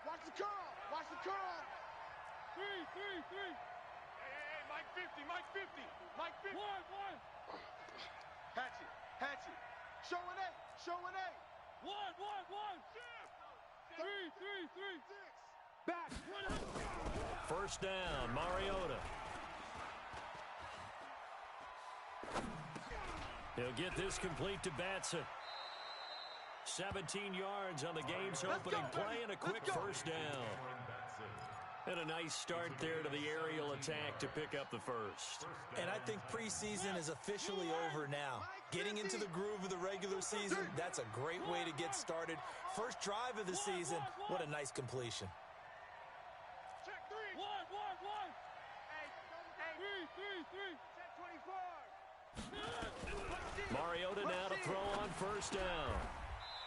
Watch the curl. Watch the curl. Three. Hey, Mike 50, Mike 50, Mike 50. One. Hatchet. Showing eight. One. Three. Six. Back. First down, Mariota. He'll get this complete to Batson. 17 yards on the game's opening play and a quick first down. And a nice start there to the aerial attack to pick up the first. And I think preseason is officially over now. Getting into the groove of the regular season, that's a great way to get started. First drive of the season, what a nice completion. Check three. One. Hey. Three. Check 24. Mariota now to throw on first down.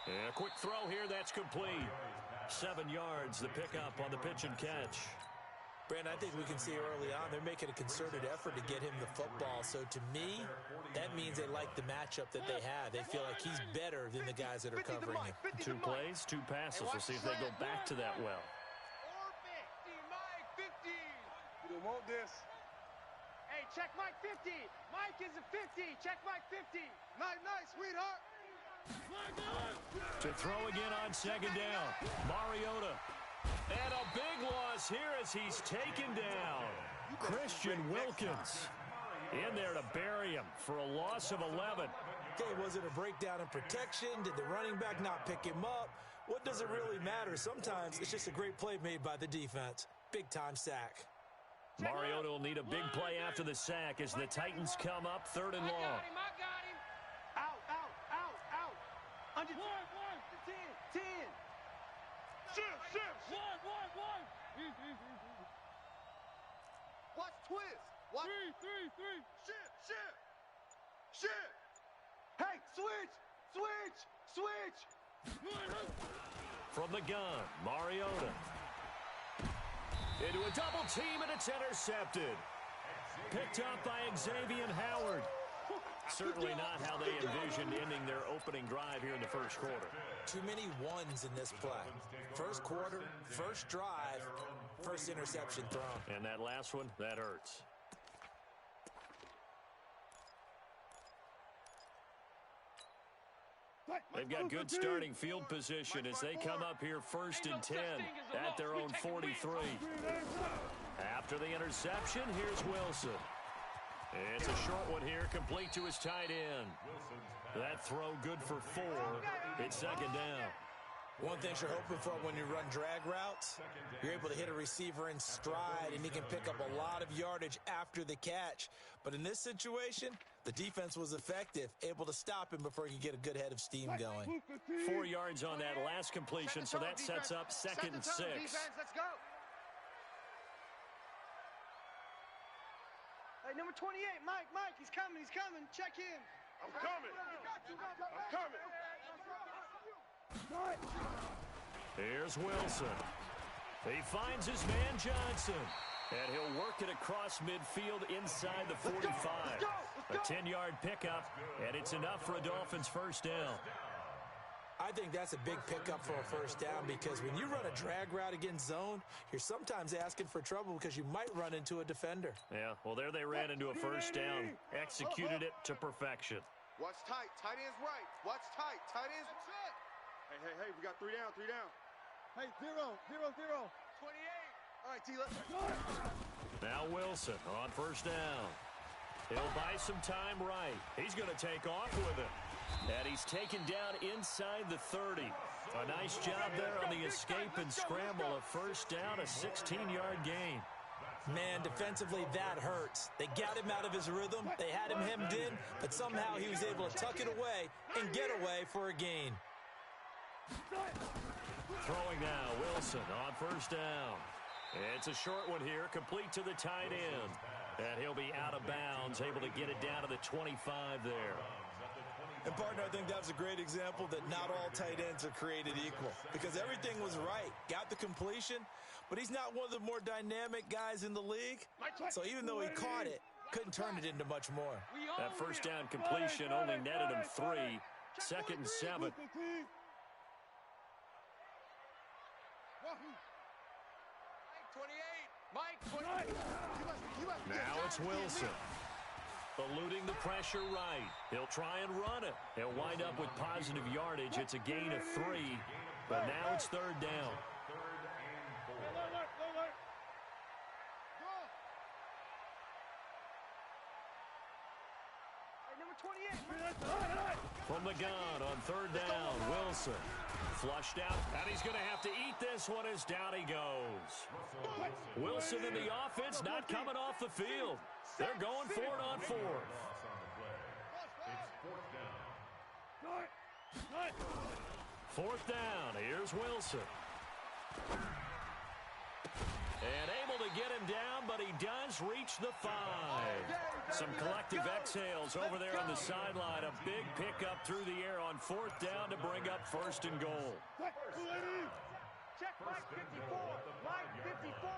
And a quick throw here, that's complete. 7 yards, the pickup on the pitch and catch. Brandon, I think we can see early on they're making a concerted effort to get him the football. So to me, that means they like the matchup that they have. They feel like he's better than the guys that are covering him. 2 plays, 2 passes. We'll see if they go back to that well. Or 50, Mike 50. You want this? Hey, check Mike 50. Mike is a 50. Check Mike 50. Nice, sweetheart. To throw again on second down. Mariota. And a big loss here as he's taken down. Christian Wilkins in there to bury him for a loss of 11. Okay, was it a breakdown in protection? Did the running back not pick him up? What does it really matter? Sometimes it's just a great play made by the defense. Big-time sack. Mariota will need a big play after the sack as the Titans come up 3rd and long. I got him. Out. Under 10. 10. Shift. One. Watch twist. Watch. Three. Shift. Hey, switch. From the gun, Mariota. Into a double team, and it's intercepted. Picked up by Xavier Howard. Certainly not how they envisioned ending their opening drive here in the first quarter. Too many ones in this play. First quarter, first drive, first interception thrown. And that last one, that hurts. They've got good starting field position as they come up here 1st and 10 at their own 43. After the interception, here's Wilson. It's a short one here, complete to his tight end. That throw good for 4. It's second down. One thing you're hoping for when you run drag routes, you're able to hit a receiver in stride, and he can pick up a lot of yardage after the catch. But in this situation, the defense was effective, able to stop him before he could get a good head of steam going. 4 yards on that last completion, so that sets up 2nd and 6. Defense, let's go. Hey, number 28, Mike, he's coming. Check him. I'm coming. Here's Wilson. He finds his man Johnson. And he'll work it across midfield inside the 45. A 10-yard pickup, and it's enough for a Dolphins first down. I think that's a big pickup for a first down because when you run a drag route against zone, you're sometimes asking for trouble because you might run into a defender. Yeah, well, there they ran into a first down. Executed it to perfection. Watch tight. Tight end's right. Watch tight. Tight end's right. Hey, we got 3 down. Hey, 0. 28. All right, T, let's go. Now Wilson on first down. He'll buy some time right. He's going to take off with it. And he's taken down inside the 30. A nice job there on the escape and scramble. A first down, a 16-yard gain. Man, defensively, that hurts. They got him out of his rhythm. They had him hemmed in, but somehow he was able to tuck it away and get away for a gain. Throwing now, Wilson on first down. It's a short one here, complete to the tight end. And he'll be out of bounds, able to get it down to the 25 there. And, partner, I think that was a great example that not all tight ends are created equal because everything was right. Got the completion, but he's not one of the more dynamic guys in the league. So even though he caught it, couldn't turn it into much more. That first down completion only netted him 3. 2nd and 7. Mike, 28. Now it's Wilson. Eluding the pressure right. He'll try and run it. He'll wind up with positive yardage. It's a gain of 3, but now it's third down. From the gun on third down, Wilson. Flushed out, and he's going to have to eat this one as down he goes. Wilson and the offense not coming off the field. They're going for it on fourth. Fourth down, here's Wilson. And able to get him down, but he does reach the 5. Some collective exhales over there on the sideline. A big pickup through the air on fourth down to bring up first and goal. Check Mike 54. Mike 54.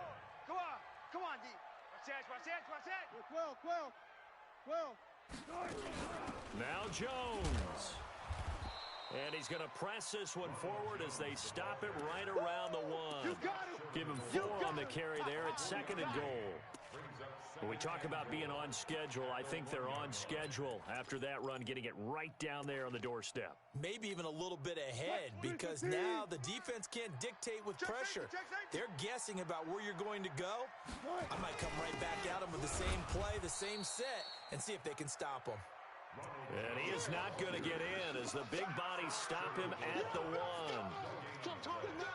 Come on, D. Watch that. 12. Now Jones. And he's going to press this one forward as they stop him right around the 1. Give him 4 on the carry there at second and goal. When we talk about being on schedule, I think they're on schedule after that run, getting it right down there on the doorstep. Maybe even a little bit ahead, because now the defense can't dictate with pressure. They're guessing about where you're going to go. I might come right back at them with the same play, the same set, and see if they can stop them. And he is not going to get in as the big bodies stop him at the 1.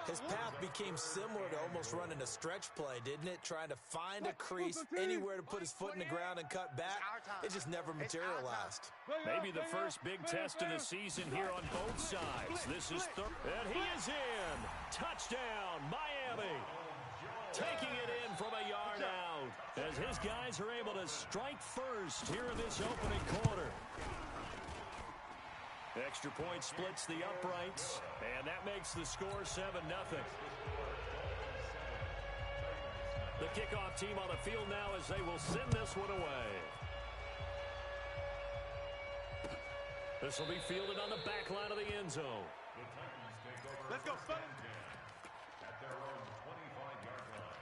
His path became similar to almost running a stretch play, didn't it? Trying to find a crease, anywhere to put his foot in the ground and cut back. It just never materialized. Maybe the first big test of the season here on both sides. This is third, and he is in. Touchdown, Miami. Taking it in from a yard out as his guys are able to strike first here in this opening quarter. Extra point splits the uprights, and that makes the score 7-0. The kickoff team on the field now as they will send this one away. This will be fielded on the back line of the end zone. Let's go, son. At their own 25-yard line.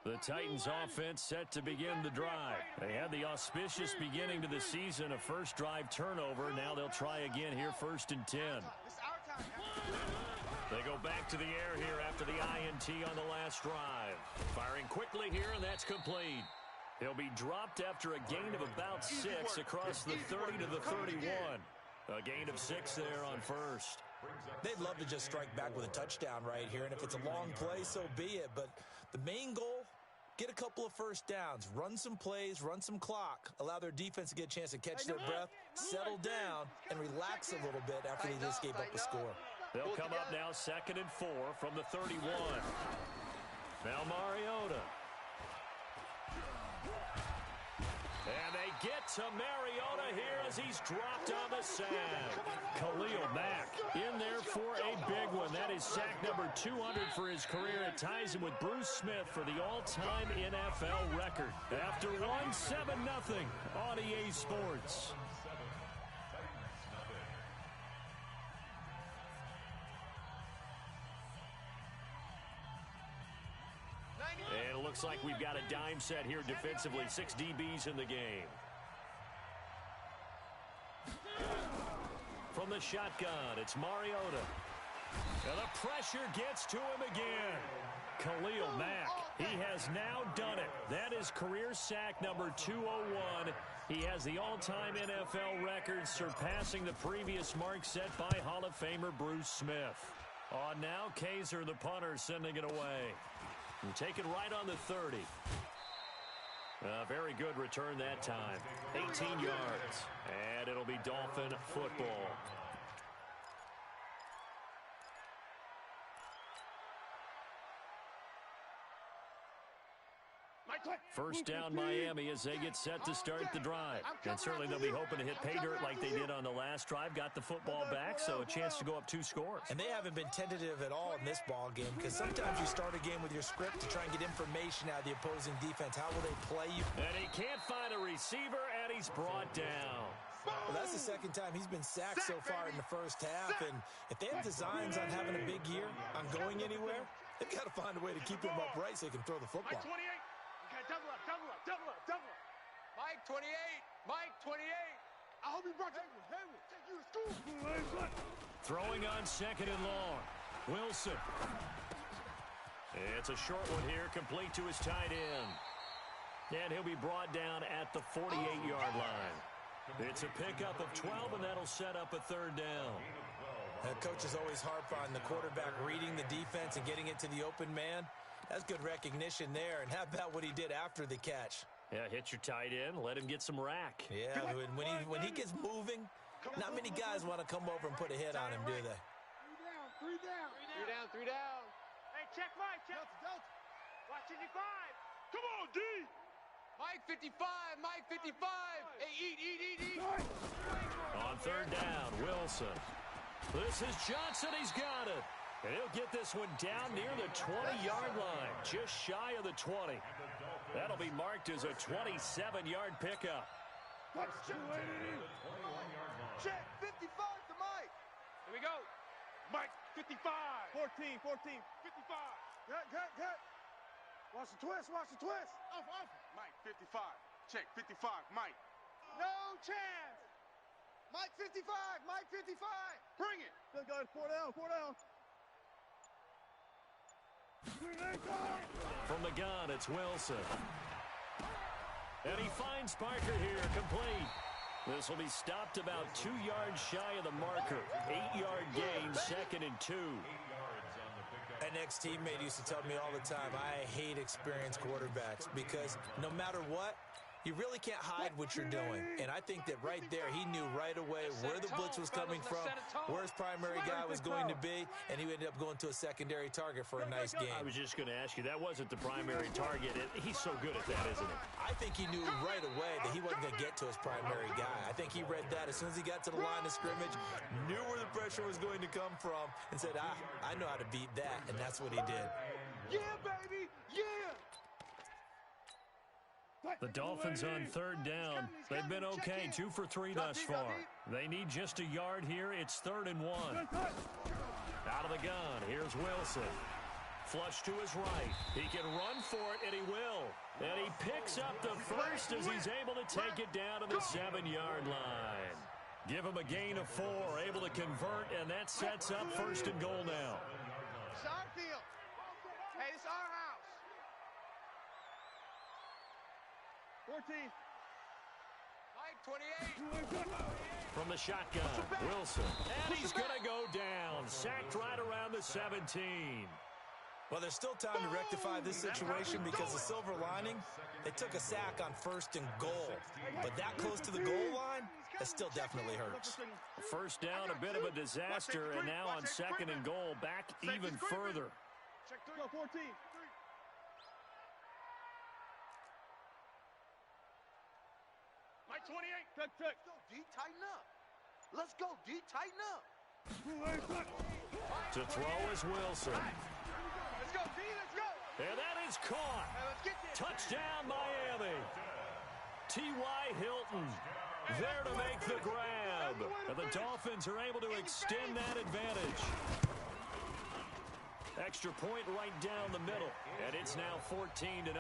The Titans offense set to begin the drive. They had the auspicious beginning to the season, a first drive turnover. Now they'll try again here, first and 10. They go back to the air here after the INT on the last drive. Firing quickly here, and that's complete. He'll be dropped after a gain of about 6 across the 30 to the 31. A gain of 6 there on first. They'd love to just strike back with a touchdown right here, and if it's a long play, so be it. But the main goal, get a couple of first downs, run some plays, run some clock, allow their defense to get a chance to catch their breath, settle down, and relax a little bit after they just gave up a score. They'll come up now 2nd and 4 from the 31. Now Mariota. And they get to Mariota here as he's dropped on the sack. Khalil Mack in there for a big one. That is sack number 200 for his career. It ties him with Bruce Smith for the all-time NFL record. After 1-7-0 on EA Sports. And it looks like we've got a dime set here defensively. 6 DBs in the game. From the shotgun, it's Mariota. And the pressure gets to him again. Khalil Mack, he has now done it. That is career sack number 201. He has the all-time NFL record, surpassing the previous mark set by Hall of Famer Bruce Smith. On now, Kaiser, the punter, sending it away. And take it right on the 30. Very good return that time. 18 yards. And it'll be Dolphin football. First down Miami as they get set to start the drive. And certainly they'll be hoping to hit pay dirt like they did on the last drive. Got the football back, so a chance to go up 2 scores. And they haven't been tentative at all in this ball game because sometimes you start a game with your script to try and get information out of the opposing defense. How will they play you? And he can't find a receiver, and he's brought down. Well, that's the second time he's been sacked so far in the first half. And if they have designs on having a big year, on going anywhere, they've got to find a way to keep him upright so he can throw the football. Mike 28. Okay, double up, double up, double up, double up. Mike 28. Mike 28. I hope he brought you. Take you to school. Throwing on second and long. Wilson. It's a short one here, complete to his tight end. And he'll be brought down at the 48-yard line. It's a pickup of 12, and that'll set up a third down. Coaches always harp on the quarterback reading the defense and getting it to the open man. That's good recognition there. And how about what he did after the catch? Yeah, hit your tight end, let him get some rack. Yeah, when he gets moving, not many guys want to come over and put a hit on him, do they? Three down. Hey, check Mike. Check. Watch 55. Come on, D. Mike 55. Mike 55. Hey, eat. On third down, Wilson. This is Johnson. He's got it. And he'll get this one down near the 20-yard line, just shy of the 20. That'll be marked as a 27-yard pickup. Check 55 to Mike. Here we go. Mike 55. 14, 55. Cut. Watch the twist. Off. Mike 55. Check 55. Mike. No chance. Mike 55. Bring it. Good guys. 4 down. From the gun, it's Wilson. And he finds Parker here, complete. This will be stopped about 2 yards shy of the marker. 8-yard gain, 2nd and 2. An ex-teammate used to tell me all the time, I hate experienced quarterbacks because no matter what, you really can't hide what you're doing. And I think that right there, he knew right away where the blitz was coming from, where his primary guy was going to be, and he ended up going to a secondary target for a nice game. I was just going to ask you, that wasn't the primary target. He's so good at that, isn't he? I think he knew right away that he wasn't going to get to his primary guy. I think he read that as soon as he got to the line of scrimmage, knew where the pressure was going to come from, and said, I know how to beat that, and that's what he did. Yeah, baby, yeah! The Dolphins on third down. They've been okay, 2 for 3 thus far. They need just a yard here. It's 3rd and 1. Out of the gun, here's Wilson. Flush to his right. He can run for it, and he will. And he picks up the first as he's able to take it down to the 7-yard line. Give him a gain of 4, able to convert, and that sets up 1st and goal now. It's our field. Hey, it's our house. 14. Mike 28. From the shotgun, Wilson. And he's going to go down. Sacked right around the 17. Well, there's still time to rectify this situation because the silver lining, they took a sack on 1st and goal. But that close to the goal line, that still definitely hurts. First down, a bit of a disaster, and now on 2nd and goal, back even further. Check 14. Mike 28. Check. Go, D, tighten up. Let's go, D, tighten up. To throw is Wilson. Let's go, D, let's go. And that is caught. Let's get this. Touchdown, Miami. T.Y. Hilton there to make the grab. And the Dolphins are able to extend that advantage. Extra point right down the middle. And it's now 14-0.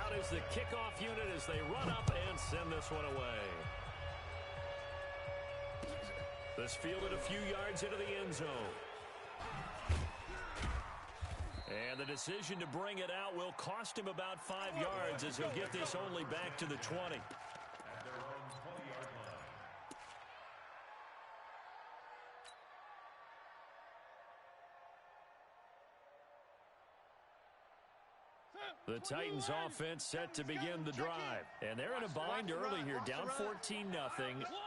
Out is the kickoff unit as they run up and send this one away. This fielded a few yards into the end zone. And the decision to bring it out will cost him about 5 yards as he'll get this only back to the 20. The Titans offense set to begin the drive. And they're in a bind early here, down 14-0.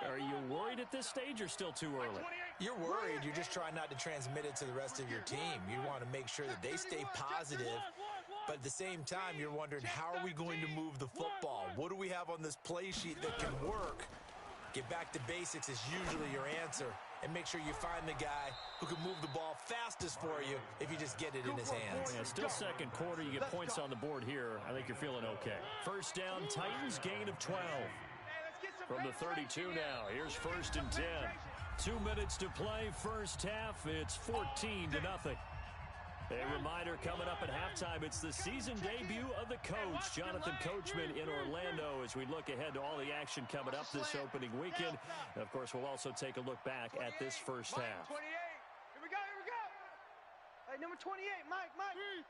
Are you worried at this stage or still too early? You're worried. You're just trying not to transmit it to the rest of your team. You want to make sure that they stay positive. But at the same time, you're wondering, how are we going to move the football? What do we have on this play sheet that can work? Get back to basics is usually your answer. And make sure you find the guy who can move the ball fastest for you if you just get it in his hands. Yeah, still second quarter. You get points on the board here. I think you're feeling okay. First down, Titans, gain of 12. From the 32 now, here's 1st and 10. 2 minutes to play, first half. It's 14-0. A reminder coming up at halftime, it's the season debut of the coach, Jonathan Coachman, in Orlando, as we look ahead to all the action coming up this opening weekend. And of course, we'll also take a look back at this first half. 28. Here we go. Hey, number 28, Mike.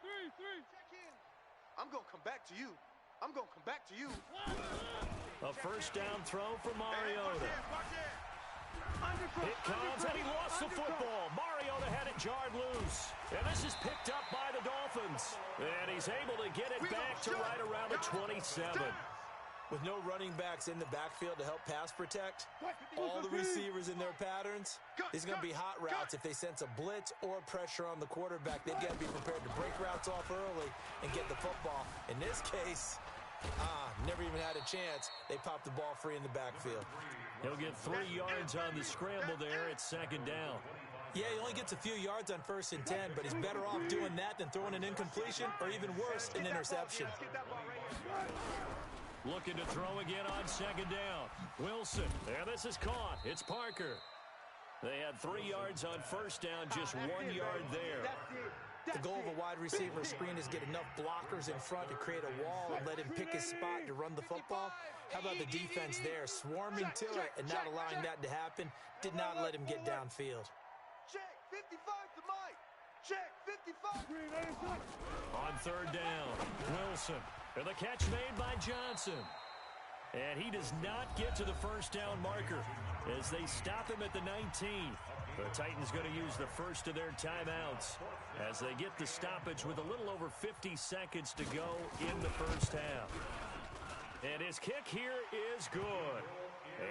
Three. Check in. I'm going to come back to you. A first down throw for Mariota. It comes, and he lost the football. Mariota had it jarred loose. And this is picked up by the Dolphins. And he's able to get it back to right around the 27. With no running backs in the backfield to help pass protect, all the receivers in their patterns, these are going to be hot routes. If they sense a blitz or pressure on the quarterback, they've got to be prepared to break routes off early and get the football. In this case, never even had a chance. They popped the ball free in the backfield. He'll get 3 yards on the scramble there. It's second down. Yeah, he only gets a few yards on 1st and 10, but he's better off doing that than throwing an incompletion or even worse, an interception. Looking to throw again on second down. Wilson, and this is caught. It's Parker. They had 3 yards on first down, just 1 yard there. The goal of a wide receiver screen is get enough blockers in front to create a wall and let him pick his spot to run the football. How about the defense there, swarming to it and not allowing that to happen? Did not let him get downfield. Check 55 to Mike. Check 55. On third down, Wilson. And the catch made by Johnson. And he does not get to the first down marker as they stop him at the 19. The Titans going to use the first of their timeouts as they get the stoppage with a little over 50 seconds to go in the first half. And his kick here is good.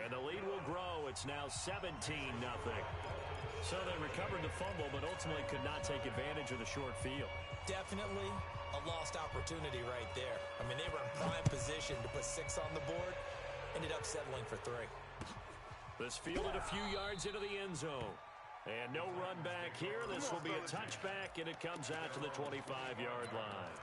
And the lead will grow. It's now 17-0. So they recovered the fumble, but ultimately could not take advantage of the short field. Definitely a lost opportunity right there. I mean, they were in prime position to put 6 on the board. Ended up settling for 3. This fielded a few yards into the end zone. And no run back here. This will be a touchback, and it comes out to the 25-yard line.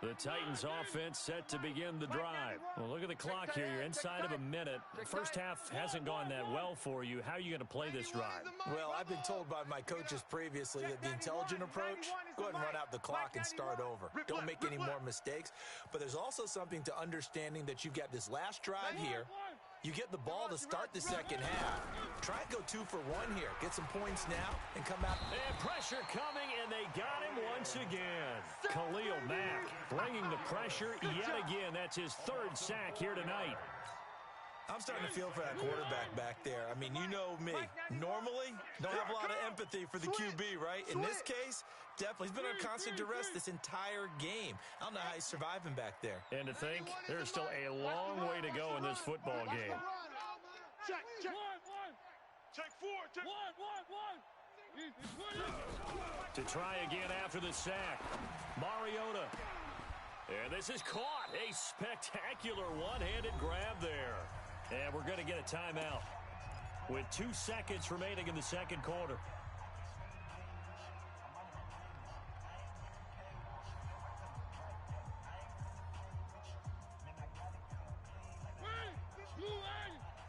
The Titans offense set to begin the drive. Well, look at the clock here. You're inside of a minute. The first half hasn't gone that well for you. How are you going to play this drive? Well, I've been told by my coaches previously that the intelligent approach, go ahead and run out the clock and start over. Don't make any more mistakes. But there's also something to understanding that you've got this last drive here. You get the ball to start the second half. Try and go 2 for 1 here. Get some points now and come out. And pressure coming, and they got him once again. Khalil Mack bringing the pressure yet again. That's his 3rd sack here tonight. I'm starting to feel for that quarterback back there. I mean, you know me. Normally, don't have a lot of empathy for the QB, right? In this case, definitely. He's been under constant duress this entire game. I don't know how he's surviving back there. And to think, there's still a long way to go in this football game. Check. Check 4. Check. To try again after the sack. Mariota. And this is caught. A spectacular one-handed grab there. And we're going to get a timeout with 2 seconds remaining in the second quarter.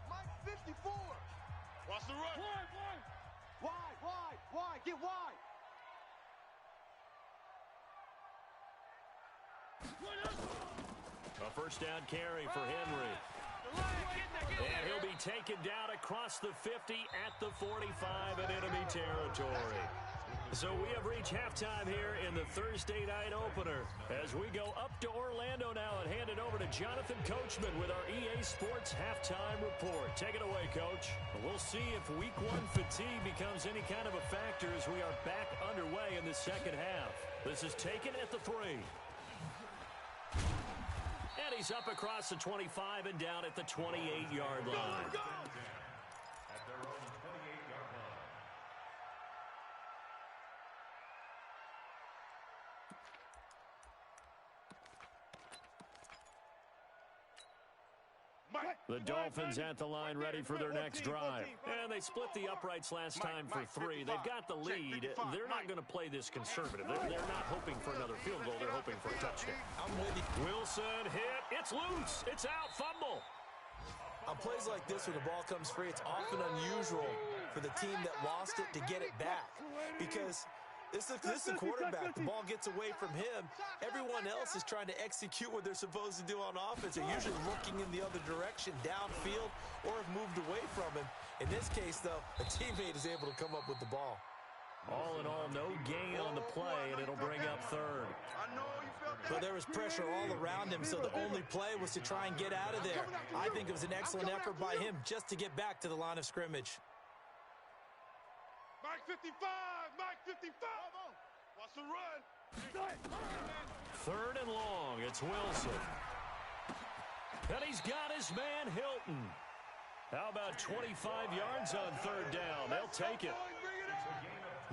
Mike 54. Watch the run. Why? Get wide. A first down carry for Henry. And he'll be taken down across the 50 at the 45 in enemy territory. So we have reached halftime here in the Thursday night opener as we go up to Orlando now and hand it over to Jonathan Coachman with our EA Sports halftime report. Take it away, Coach. We'll see if week one fatigue becomes any kind of a factor as we are back underway in the second half. This is taken at the 3. And he's up across the 25 and down at the 28-yard line. At their own 28-yard line. The Dolphins at the line ready for their next drive. And they split the uprights last time for 3. They've got the lead. They're not going to play this conservative. They're not hoping for another field goal. They're hoping for a touchdown. I'm with you. Wilson hit. It's loose. It's out. Fumble. On plays like this where the ball comes free, it's often unusual for the team that lost it to get it back. Because this is the quarterback. The ball gets away from him. Everyone else is trying to execute what they're supposed to do on offense. They're usually looking in the other direction, downfield, or have moved away from him. In this case, though, a teammate is able to come up with the ball. All in all, no gain on the play, and it'll bring up 3rd. But there was pressure all around him, so the only play was to try and get out of there. I think it was an excellent effort by him just to get back to the line of scrimmage. Mike 55! Mike 55! Watch the run! 3rd and long. It's Wilson. And he's got his man Hilton. How about 25 yards on 3rd down? They'll take it.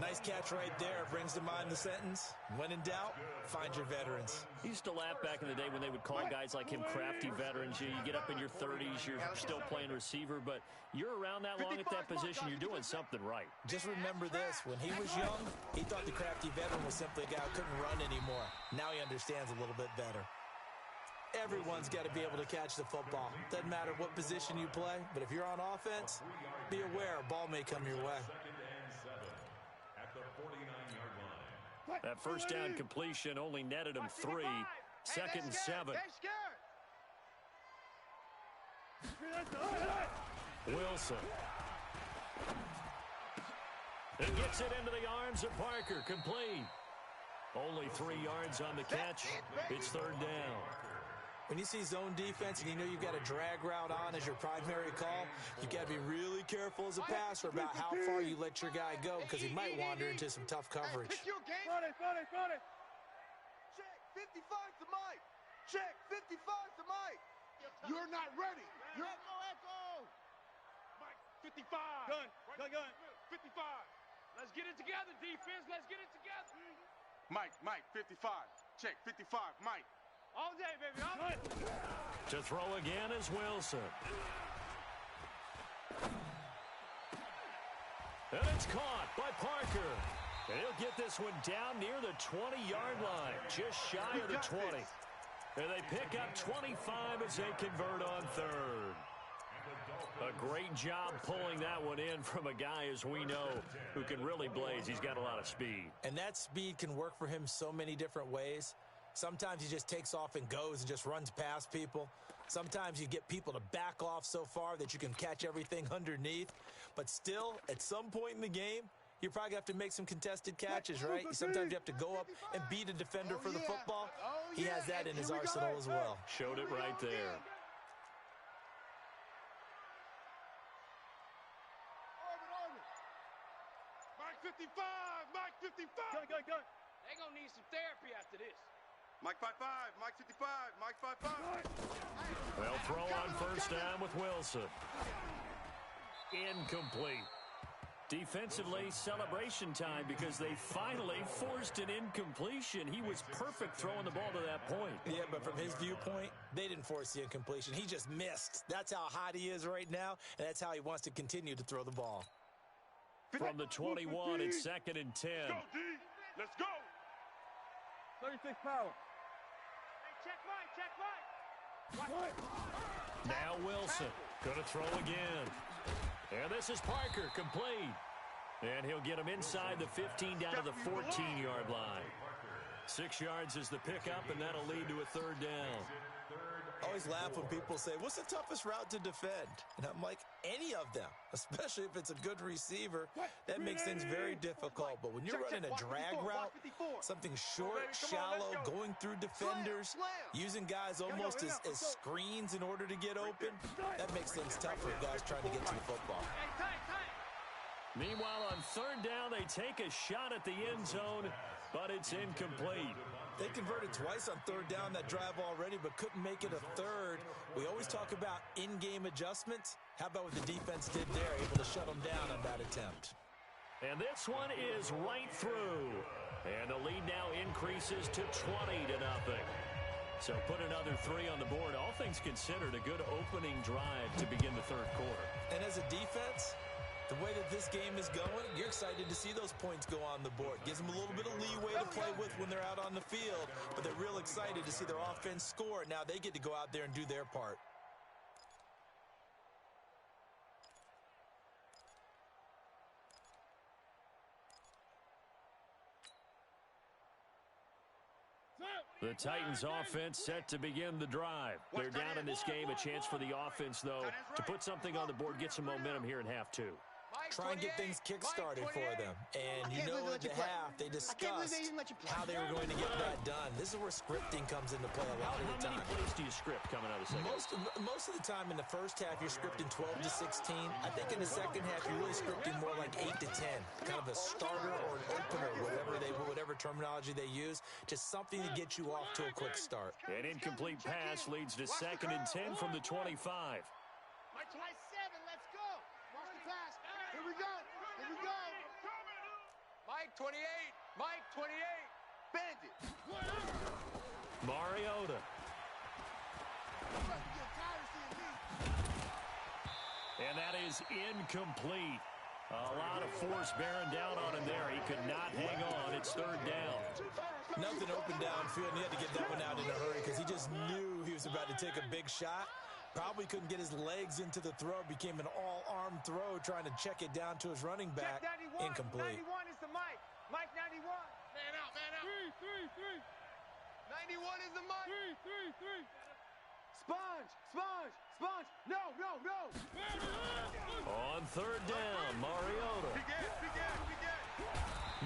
Nice catch right there. Brings to mind the sentence, when in doubt, find your veterans. He used to laugh back in the day when they would call guys like him crafty veterans. You get up in your 30s, you're still playing receiver, but you're around that long at that position, you're doing something right. Just remember this, when he was young, he thought the crafty veteran was simply a guy who couldn't run anymore. Now he understands a little bit better. Everyone's got to be able to catch the football. Doesn't matter what position you play, but if you're on offense, be aware a ball may come your way. That first down completion only netted him 3. 2nd and 7. Wilson. He gets it into the arms of Parker. Complete. Only 3 yards on the catch. It's 3rd down. When you see zone defense and you know you've got a drag route on as your primary call, you've got to be really careful as a passer about how far you let your guy go because he might wander into some tough coverage. Front it. Check 55 to Mike. Check 55 to Mike. You're not ready. Echo. Mike 55. Gun. 55. Let's get it together, defense. Let's get it together. Mike 55. Check 55. Mike. All day, baby. All day. To throw again is Wilson. And it's caught by Parker. And he'll get this one down near the 20-yard line, just shy of the 20. And they pick up 25 as they convert on 3rd. A great job pulling that one in from a guy, as we know, who can really blaze. He's got a lot of speed. And that speed can work for him so many different ways. Sometimes he just takes off and goes and just runs past people. Sometimes you get people to back off so far that you can catch everything underneath. But still, at some point in the game, you probably have to make some contested catches, right? Sometimes you have to go up and beat a defender for the football. He has that in his arsenal as well. Showed it right there. Mike 55. Mike 55. Gun. They're going to need some therapy after this. Mike 55, Mike 55, Mike 55. They'll throw on 1st down with Wilson. Incomplete. Defensively, celebration time because they finally forced an incompletion. He was perfect throwing the ball to that point. Yeah, but from his viewpoint, they didn't force the incompletion. He just missed. That's how hot he is right now, and that's how he wants to continue to throw the ball. From the 21, it's 2nd and 10. Let's go, D. Let's go. 36 power. Check Mike. Now Wilson going to throw again. And this is Parker, complete. And he'll get him inside the 15 down to the 14-yard line. 6 yards is the pickup, and that'll lead to a 3rd down. Oh, always laugh when people say, what's the toughest route to defend? And I'm like, any of them, especially if it's a good receiver. That makes things very difficult. But when you're running a drag route, something short, shallow, going through defenders, using guys almost as screens in order to get open, that makes things tough for guys trying to get to the football. Meanwhile, on third down, they take a shot at the end zone, but it's incomplete. They converted twice on third down that drive already, but couldn't make it a third. We always talk about in-game adjustments. How about what the defense did there, able to shut them down on that attempt? And this one is right through. And the lead now increases to 20-0. So put another 3 on the board. All things considered, a good opening drive to begin the third quarter. And as a defense, the way that this game is going, you're excited to see those points go on the board. Gives them a little bit of leeway to play with when they're out on the field, but they're real excited to see their offense score. Now they get to go out there and do their part. The Titans offense set to begin the drive. They're down in this game. A chance for the offense, though, to put something on the board, get some momentum here in half 2. Try and get things kick-started for them. And you know at the half, they discussed how they were going to get that done. This is where scripting comes into play a lot of the time. How many plays do you script coming out of the second? Most of the time in the first half, you're scripting 12 to 16. I think in the second half, you're really scripting more like 8 to 10. Kind of a starter or an opener, whatever terminology they use. Just something to get you off to a quick start. An incomplete pass leads to 2nd and 10 from the 25. Mike 27, let's go. Watch the pass. Here we go. Here we go. Mike 28. Mike 28. Bandit. Mariota. And that is incomplete. A lot of force bearing down on him there. He could not hang on. It's third down. Nothing open downfield, and he had to get that one out in a hurry because he just knew he was about to take a big shot. Probably couldn't get his legs into the throw. Became an all-arm throw trying to check it down to his running back. 91, incomplete. 91 is the Mike. Mike 91. Man out, man out. 3. 91 is the Mike. 3. Sponge. No. On third down, Mariota.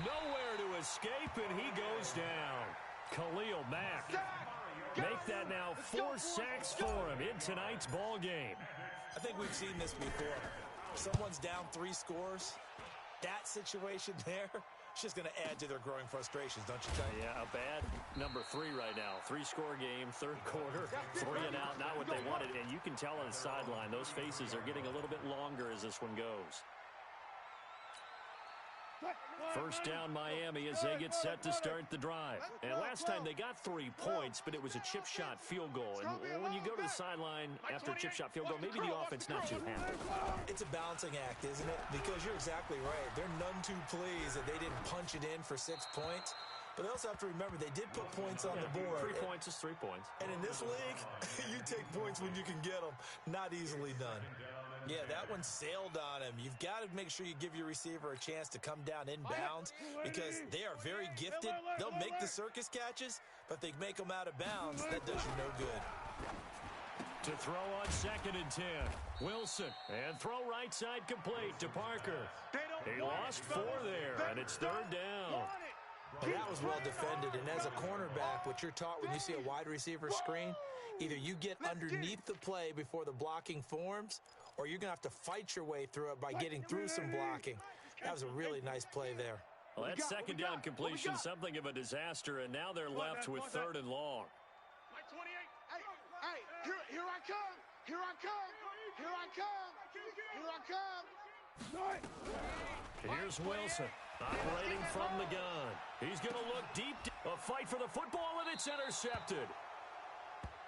Nowhere to escape, and he goes down. Khalil Mack. Make that now 4 sacks for him in tonight's ball game. I think we've seen this before. Someone's down 3 scores. That situation there, it's just going to add to their growing frustrations, don't you think? Yeah, a bad number 3 right now. 3-score game, third quarter, 3 and out, not what they wanted. And you can tell on the sideline, those faces are getting a little bit longer as this one goes. First down, Miami, as they get set to start the drive. And last time they got 3 points, but it was a chip shot field goal. And when you go to the sideline after a chip shot field goal, maybe the offense not too happy. It's a balancing act, isn't it? Because you're exactly right. They're none too pleased that they didn't punch it in for 6 points. But they also have to remember they did put points on the board. 3 points is 3 points. And in this league, you take points when you can get them. Not easily done. Yeah, that one sailed on him. You've got to make sure you give your receiver a chance to come down inbounds because they are very gifted. They'll make the circus catches, but if they make them out of bounds, that does you no good. To throw on 2nd and 10. Wilson. And throw right side complete to Parker. He lost 4 there, and it's third down. And that was well defended. And as a cornerback, what you're taught when you see a wide receiver screen, either you get underneath the play before the blocking forms, or you're going to have to fight your way through it by getting through some blocking. That was a really nice play there. Well, that second down completion, something of a disaster, and now they're left with 3rd and long. Mike 28. Hey, here I come. Here I come. Here's Wilson, operating from the gun. He's going to look deep. A fight for the football, and it's intercepted.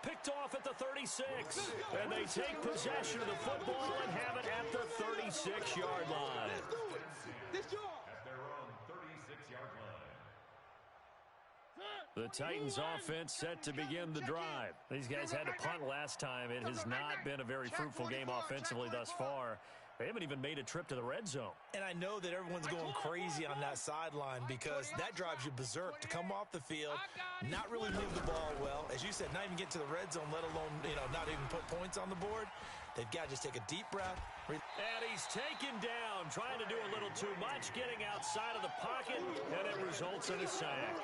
Picked off at the 36. And they take possession of the football and have it at the 36-yard line. At their own 36-yard line. The Titans offense set to begin the drive. These guys had to punt last time. It has not been a very fruitful game offensively thus far. They haven't even made a trip to the red zone. And I know that everyone's going crazy on that sideline because that drives you berserk to come off the field, not really move the ball well. As you said, not even get to the red zone, let alone, not even put points on the board. They've got to just take a deep breath. And he's taken down, trying to do a little too much, getting outside of the pocket, and it results in a sack.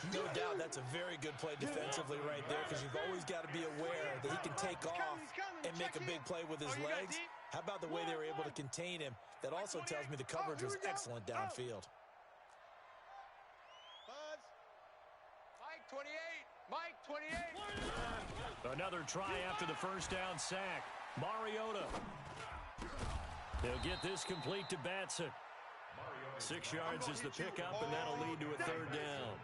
No doubt that's a very good play defensively right there because you've always got to be aware that he can take off and make a big play with his legs. How about the way they were able to contain him? That also tells me the coverage was excellent downfield. Mike 28. Mike 28. Another try after the first down sack. Mariota. He'll get this complete to Batson. 6 yards is the pickup, and that'll lead to a third down.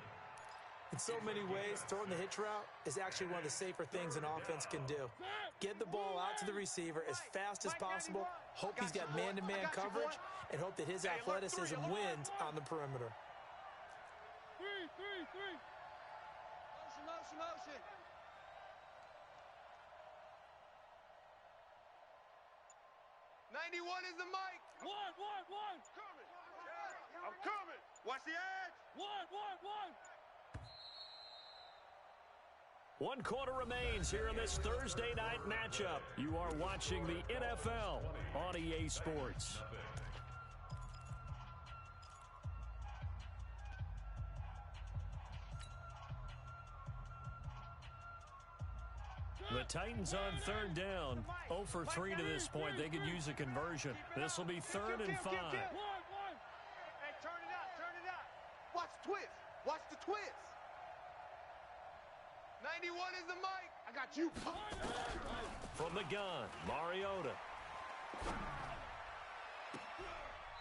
In so many ways, throwing the hitch route is actually one of the safer things an offense can do. Get the ball out to the receiver as fast as possible, hope he's got man-to-man coverage, and hope that his athleticism wins on the perimeter. Motion. 91 is the mic. One. Coming. I'm coming. Watch the edge. One. 1 quarter remains here in this Thursday night matchup. You are watching the NFL on EA Sports. The Titans on third down. 0 for 3 to this point. They could use a conversion. This will be 3rd and 5. Hey, turn it up. Watch the twist. 91 is the mic. I got you. From the gun, Mariota.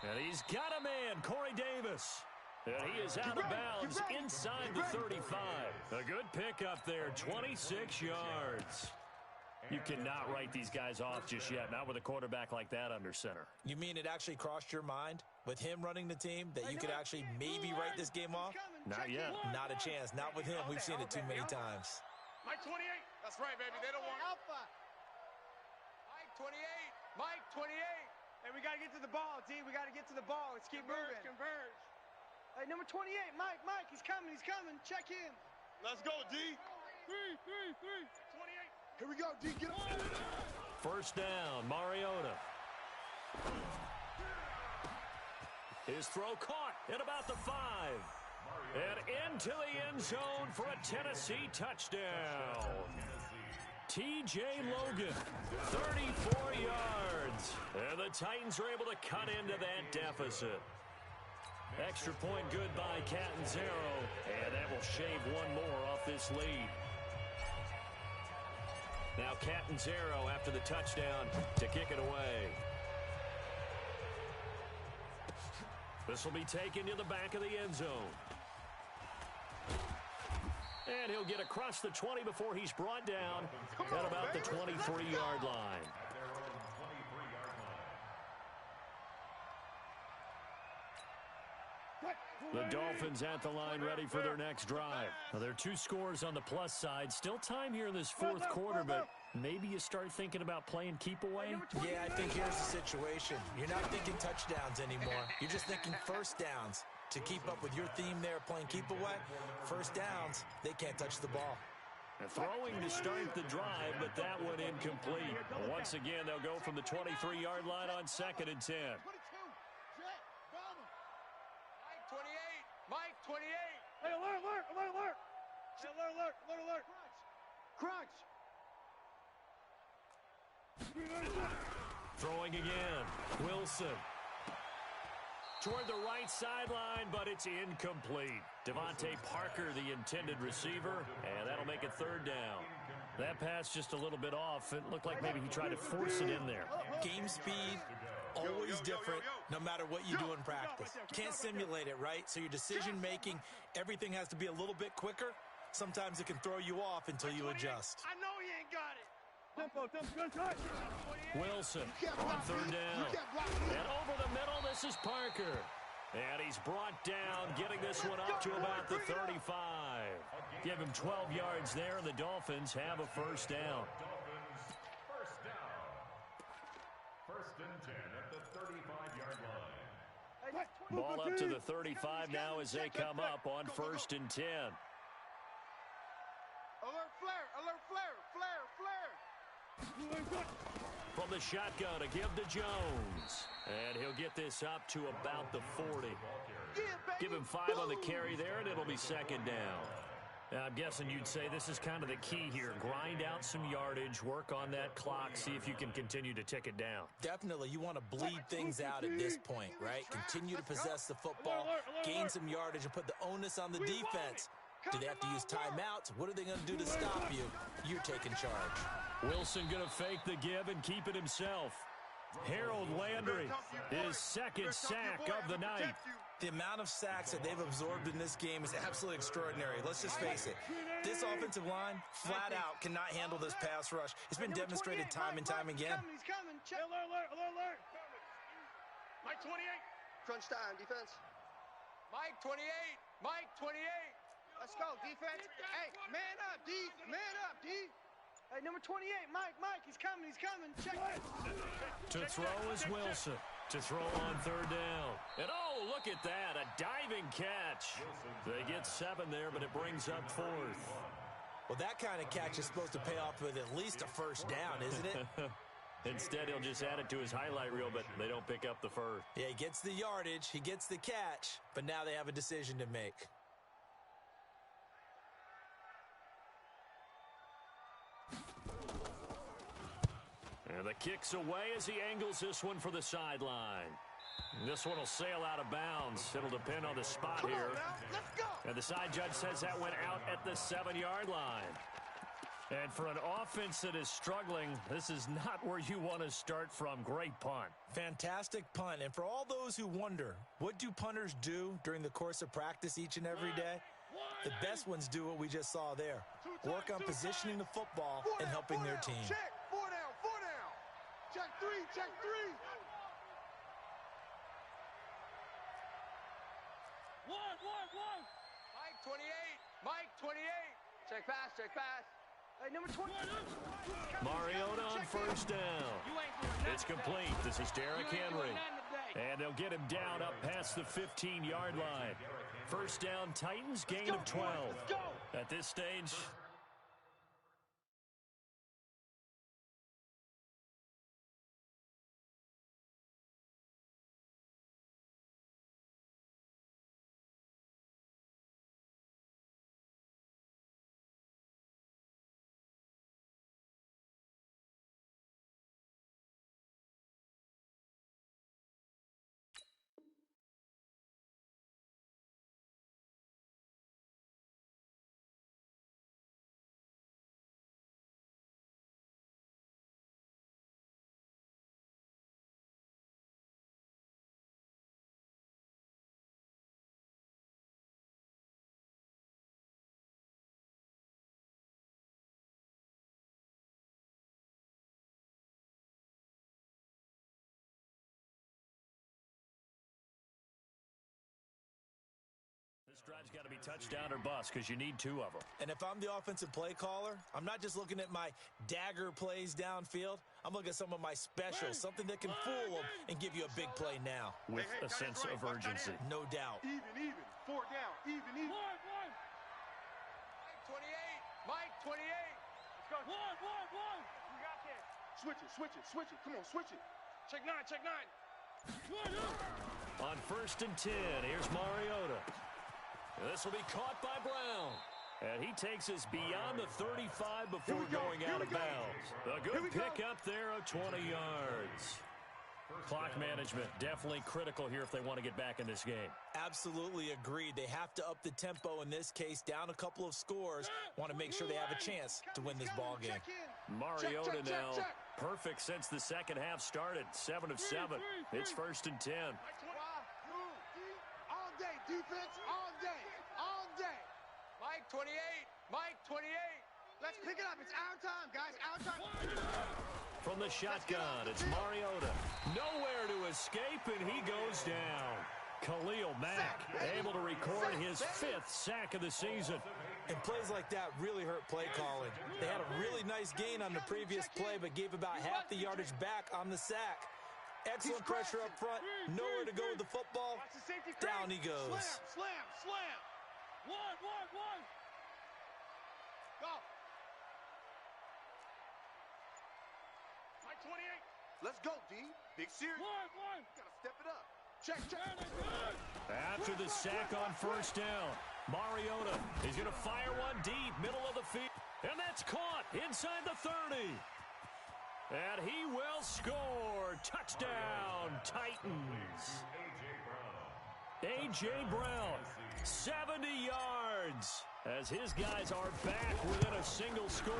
And he's got a man, Corey Davis. And he is out of bounds inside the 35. A good pickup there, 26 yards. You cannot write these guys off just yet, not with a quarterback like that under center. You mean it actually crossed your mind with him running the team that you could actually maybe write this game off? Not yet. Not a chance. Not with him. We've seen it too many times. Mike 28. That's right, baby. They don't want Alpha. Mike 28. Mike 28. Hey, we got to get to the ball, D. We got to get to the ball. Let's keep moving. Converge. Hey, number 28, Mike, he's coming. Check in. Let's go, D. 3. 28. Here we go, D. Get up. First down, Mariota. His throw caught at about the 5. And into the end zone for a Tennessee touchdown. T.J. Logan, 34 yards. And the Titans are able to cut into that deficit. Extra point good by Catanzaro, and that will shave one more off this lead. Now Catanzaro after the touchdown to kick it away. This will be taken to the back of the end zone. And he'll get across the 20 before he's brought down at about the 23-yard line. The Dolphins at the line ready for their next drive. Now, there are 2 scores on the plus side. Still time here in this 4th quarter, but maybe you start thinking about playing keep away? Yeah, I think here's the situation. You're not thinking touchdowns anymore. You're just thinking first downs. To keep up with your theme there, playing keep away, first downs, they can't touch the ball. And throwing to start the drive, but that one incomplete. Once again, they'll go from the 23-yard line on 2nd and 10. Mike 28. Hey, alert. Alert. Crunch. Throwing again. Wilson. Toward the right sideline, but it's incomplete. Devontae Parker, the intended receiver, and that'll make it 3rd down. That pass just a little bit off. It looked like maybe he tried to force it in there. Game speed, always different, no matter what you do in practice. You can't simulate it, right? So your decision-making, everything has to be a little bit quicker. Sometimes it can throw you off until you adjust. I know he ain't got it. Wilson on 3rd down. And over the middle, this is Parker. And he's brought down, getting this one up to about the 35. Give him 12 yards there, and the Dolphins have a first down. First and 10 at the 35-yard line. Ball up to the 35 now as they come up on 1st and 10. Alert flare, alert flare, flare, flare. From the shotgun, a give to Jones. And he'll get this up to about the 40. Give him 5 on the carry there, and it'll be 2nd down. I'm guessing you'd say this is kind of the key here. Grind out some yardage, work on that clock, see if you can continue to tick it down. Definitely, you want to bleed things out at this point, right? Continue to possess the football, gain some yardage, and put the onus on the defense. Do they have to use timeouts? What are they going to do to stop you? You're taking charge. Wilson going to fake the give and keep it himself. Harold Landry, his 2nd sack of the night. The amount of sacks that they've absorbed in this game is absolutely extraordinary. Let's just face it. This offensive line, flat out, cannot handle this pass rush. It's been demonstrated time and time again. He's coming. Alert. Mike 28. Crunch time, defense. Mike 28. Mike 28. Let's go, defense. Hey, man up, D. Man up, D. Hey, number 28, Mike, he's coming. Check it. To throw is Wilson. To throw on 3rd down. And oh, look at that, a diving catch. They get 7 there, but it brings up 4th. Well, that kind of catch is supposed to pay off with at least a 1st down, isn't it? Instead, he'll just add it to his highlight reel, but they don't pick up the 1st. Yeah, he gets the yardage, he gets the catch, but now they have a decision to make. And the kick's away as he angles this one for the sideline. This one will sail out of bounds. It'll depend on the spot here. Let's go. And the side judge says that went out at the 7-yard line. And for an offense that is struggling, this is not where you want to start from. Great punt. Fantastic punt. And for all those who wonder, what do punters do during the course of practice each and every day? The best ones do what we just saw there. Work on positioning the football and helping their team. Check. 4 down. Check 3. One. Mike 28. Check pass. Hey, number 20. Mariota on 1st down. It's complete. This is Derrick Henry. And they'll get him down up past the 15-yard line. 1st down, Titans, gain of 12. At this stage, this drive's got to be touchdown or bust because you need 2 of them. And if I'm the offensive play caller, I'm not just looking at my dagger plays downfield. I'm looking at some of my specials, something that can fool them and give you a big play now. With a sense of urgency. No doubt. Even. 4 down. Even. Mike 28. Let's go. One. You got that. Switch it. Come on, switch it. Check 9. On 1st and 10, here's Mariota. This will be caught by Brown. And he takes us beyond the 35 before going out of bounds. A good pickup there of 20 yards. Clock management definitely critical here if they want to get back in this game. Absolutely agreed. They have to up the tempo in this case, down a couple of scores. Want to make sure they have a chance to win this ball game. Mariota now perfect since the second half started. 7 of 7. It's 1st and 10. All day, defense, all day. Mike 28. Let's pick it up. It's our time, guys. Our time. From the shotgun, it's Mariota. Nowhere to escape, and he goes down. Khalil Mack able to record his 5th sack of the season. And plays like that really hurt play calling. They had a really nice gain on the previous play, but gave about half the yardage back on the sack. Excellent pressure up front. Nowhere to go with the football. Down he goes. Slam. One. Go. Mike 28. Let's go, D. Big series. One. Gotta step it up. Check. After the sack on first down, Mariota is going to fire one deep, middle of the field. And that's caught inside the 30. And he will score. Touchdown, Titans. A.J. Brown, 70 yards, as his guys are back within a single score.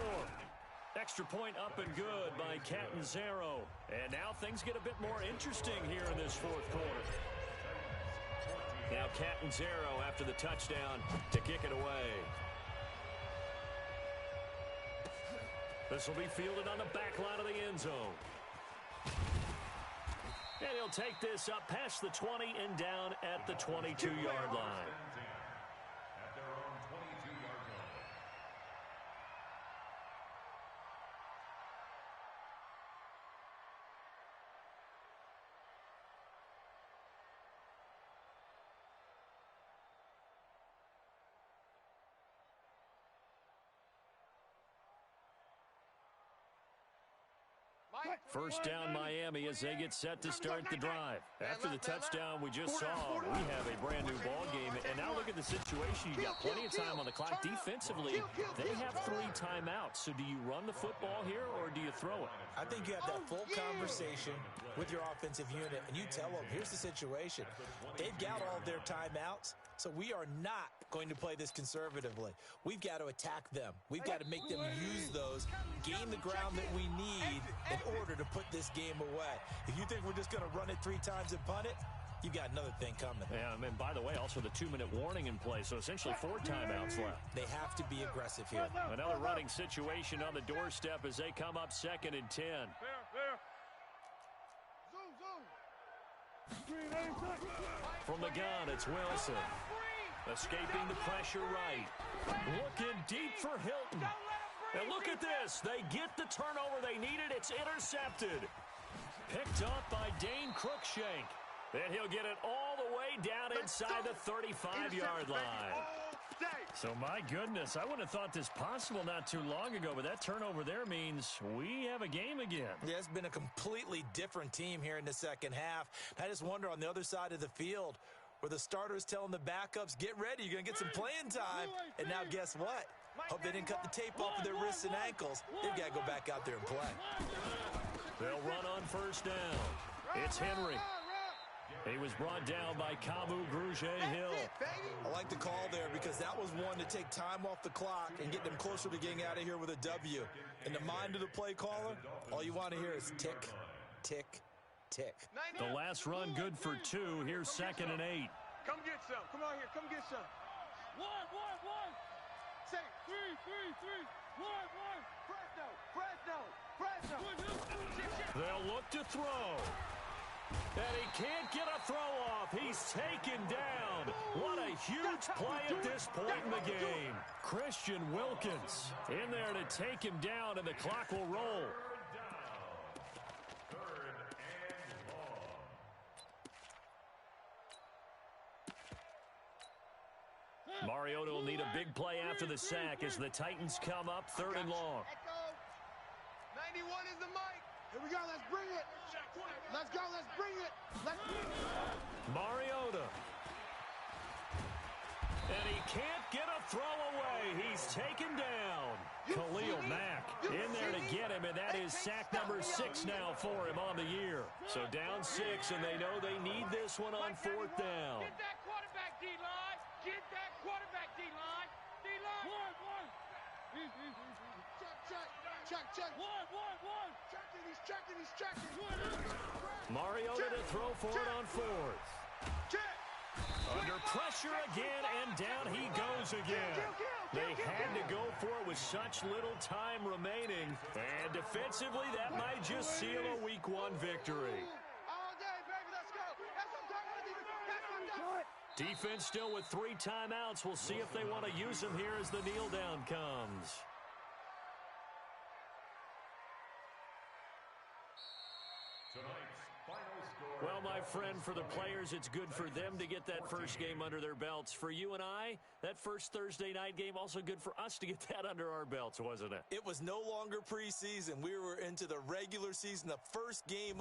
Extra point up and good by Catanzaro. And now things get a bit more interesting here in this fourth quarter. Now Catanzaro after the touchdown to kick it away. This will be fielded on the back line of the end zone. And he'll take this up past the 20 and down at the 22-yard line. At their own 22-yard line. First down Miami as they get set to start the drive. After the touchdown we just saw, we have a brand new ball game. And now look at the situation. You got plenty of time on the clock. Defensively, they have 3 timeouts. So do you run the football here or do you throw it? I think you have that full conversation with your offensive unit, and you tell them, here's the situation. They've got all of their timeouts, so we are not going to play this conservatively. We've got to attack them. We've got to make them use those, gain the ground that we need in order to put this game away. If you think we're just going to run it 3 times and punt it, you got another thing coming. Yeah, and by the way, also the 2-minute warning in play, so essentially 4 timeouts left. They have to be aggressive here. Another running situation on the doorstep as they come up 2nd and 10. From the gun, it's Wilson. Escaping the pressure right. Looking deep for Hilton. And look at this. They get the turnover they needed. It's intercepted. Picked up by Dane Cruikshank. And he'll get it all the way down inside the 35-yard line. So, my goodness, I wouldn't have thought this possible not too long ago, but that turnover there means we have a game again. Yeah, it's been a completely different team here in the second half. I just wonder on the other side of the field where the starters telling the backups, get ready, you're going to get some playing time. And now guess what? Hope they didn't cut the tape off of their wrists and ankles. They've got to go back out there and play. They'll run on first down. It's Henry. He was brought down by Kamu Grugier-Hill. I like the call there because that was one to take time off the clock and get them closer to getting out of here with a W. In the mind of the play caller, all you want to hear is tick, tick, tick. The last run good for 2. Here's 2nd and 8. Come get some. Come on here. Come get some. One. Say 3. Fresno. They'll look to throw. And he can't get a throw off. He's taken down. What a huge play at this point in the game. Christian Wilkins in there to take him down, and the clock will roll. Mariota will need a big play after the sack as the Titans come up 3rd and long. 91 is the mic. Here we go. Let's bring it. Let's go. Let's bring it. Mariota. And he can't get a throw away. He's taken down. Khalil Mack in there to get him, and that is sack number 6 now for him on the year. So down 6, and they know they need this one on 4th down. Get that quarterback, D-line. Get that quarterback, D-line. D-line. One. Check. One. He's checking. Mariota to throw for it on 4th. Under pressure again, and down he goes again. They had to go for it with such little time remaining. And defensively, that might just seal a Week 1 victory. All day, baby, let's go. That's what I'm talking about. Defense still with 3 timeouts. We'll see if they want to use them here as the kneel down comes. Tonight's final Well, my friend, for the players, it's good for them to get that first game under their belts. For you and I, that first Thursday night game, also good for us to get that under our belts, wasn't it? It was no longer preseason. We were into the regular season, the first game